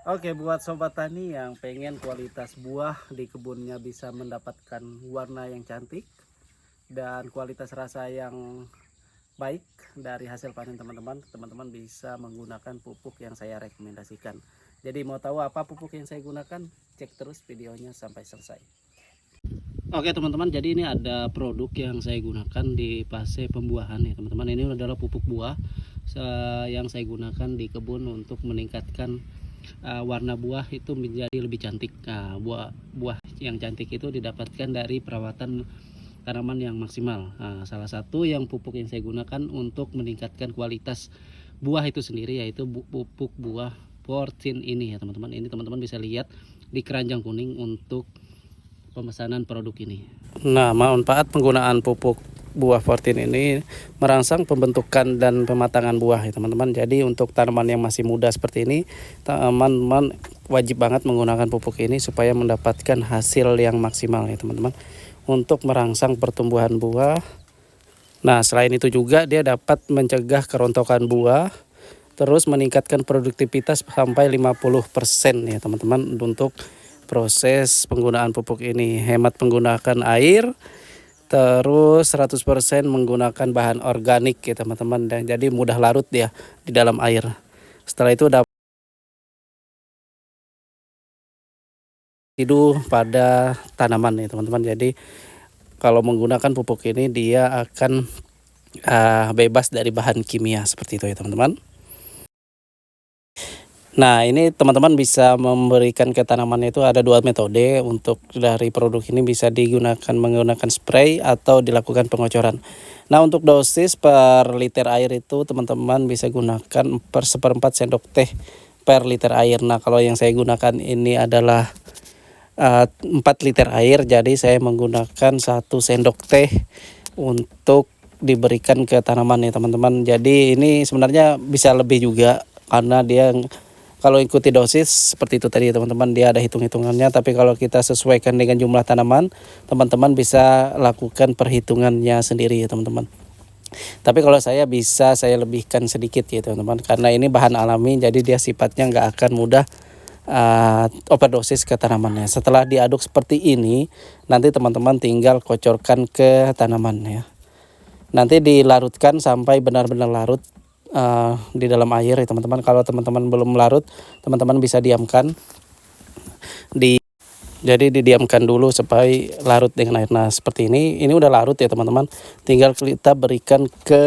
Oke, buat sobat tani yang pengen kualitas buah di kebunnya bisa mendapatkan warna yang cantik dan kualitas rasa yang baik dari hasil panen teman-teman bisa menggunakan pupuk yang saya rekomendasikan. Jadi mau tahu apa pupuk yang saya gunakan? Cek terus videonya sampai selesai. Oke teman-teman, jadi ini ada produk yang saya gunakan di fase pembuahan ya teman-teman. Ini adalah pupuk buah yang saya gunakan di kebun untuk meningkatkan warna buah itu menjadi lebih cantik. Nah, buah yang cantik itu didapatkan dari perawatan tanaman yang maksimal. Nah, salah satu yang pupuk yang saya gunakan untuk meningkatkan kualitas buah itu sendiri yaitu pupuk buah 14 ini ya teman-teman. Ini teman-teman bisa lihat di keranjang kuning untuk pemesanan produk ini. Nah, manfaat penggunaan pupuk buah 14 ini merangsang pembentukan dan pematangan buah ya teman-teman. Jadi untuk tanaman yang masih muda seperti ini, teman-teman wajib banget menggunakan pupuk ini supaya mendapatkan hasil yang maksimal ya teman-teman. Untuk merangsang pertumbuhan buah. Nah, selain itu juga dia dapat mencegah kerontokan buah, terus meningkatkan produktivitas sampai 50% ya teman-teman. Untuk proses penggunaan pupuk ini hemat menggunakan air, terus 100% menggunakan bahan organik ya teman-teman, dan jadi mudah larut ya di dalam air. Setelah itu dapat hidup pada tanaman ya teman-teman. Jadi kalau menggunakan pupuk ini dia akan bebas dari bahan kimia seperti itu ya teman-teman. Nah, ini teman-teman bisa memberikan ke tanamannya itu ada dua metode. Untuk dari produk ini bisa digunakan menggunakan spray atau dilakukan pengocoran. Nah, untuk dosis per liter air itu teman-teman bisa gunakan seperempat sendok teh per liter air. Nah, kalau yang saya gunakan ini adalah 4 liter air, jadi saya menggunakan 1 sendok teh untuk diberikan ke tanaman ya teman-teman. Jadi ini sebenarnya bisa lebih juga karena dia kalau ikuti dosis seperti itu tadi teman-teman, dia ada hitung-hitungannya. Tapi kalau kita sesuaikan dengan jumlah tanaman, teman-teman bisa lakukan perhitungannya sendiri ya teman-teman. Tapi kalau saya bisa saya lebihkan sedikit ya teman-teman, karena ini bahan alami, jadi dia sifatnya nggak akan mudah overdosis ke tanamannya. Setelah diaduk seperti ini, nanti teman-teman tinggal kocorkan ke tanaman ya. Nanti dilarutkan sampai benar-benar larut di dalam air ya teman-teman. Kalau teman-teman belum larut, teman-teman bisa diamkan jadi didiamkan dulu supaya larut dengan air. Nah, seperti ini udah larut ya teman-teman, tinggal kita berikan ke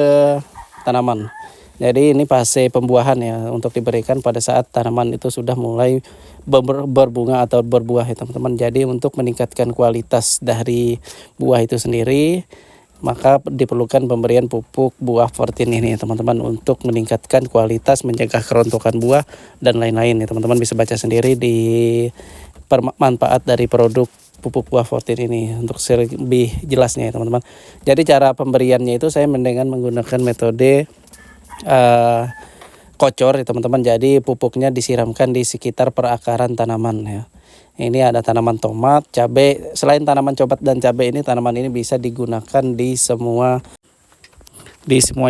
tanaman. Jadi ini fase pembuahan ya, untuk diberikan pada saat tanaman itu sudah mulai berbunga atau berbuah ya teman-teman. Jadi untuk meningkatkan kualitas dari buah itu sendiri, maka diperlukan pemberian pupuk buah 14 ini ya teman-teman, untuk meningkatkan kualitas, mencegah kerontokan buah dan lain-lain ya teman-teman. Bisa baca sendiri di manfaat dari produk pupuk buah 14 ini untuk lebih jelasnya ya teman-teman. Jadi cara pemberiannya itu saya dengan menggunakan metode kocor ya teman-teman. Jadi pupuknya disiramkan di sekitar perakaran tanaman ya. Ini ada tanaman tomat, cabai. Selain tanaman tomat dan cabai ini, tanaman ini bisa digunakan di semua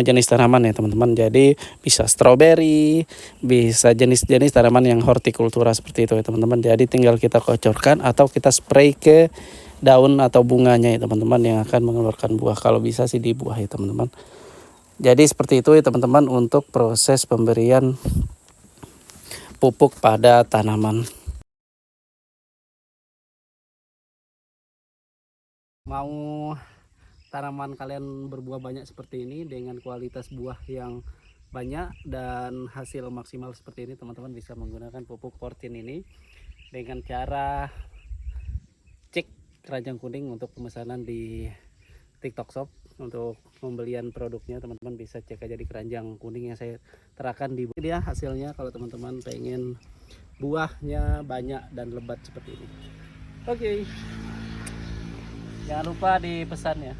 jenis tanaman ya teman-teman. Jadi bisa stroberi, bisa jenis-jenis tanaman yang hortikultura seperti itu ya teman-teman. Jadi tinggal kita kocorkan atau kita spray ke daun atau bunganya ya teman-teman, yang akan mengeluarkan buah. Kalau bisa sih di buah ya teman-teman. Jadi seperti itu ya teman-teman untuk proses pemberian pupuk pada tanaman. Mau tanaman kalian berbuah banyak seperti ini dengan kualitas buah yang banyak dan hasil maksimal seperti ini, teman-teman bisa menggunakan pupuk 14 ini dengan cara cek keranjang kuning untuk pemesanan di TikTok Shop. Untuk pembelian produknya teman-teman bisa cek aja di keranjang kuning yang saya terakan di dia hasilnya, kalau teman-teman pengen buahnya banyak dan lebat seperti ini. Oke, jangan lupa dipesan ya.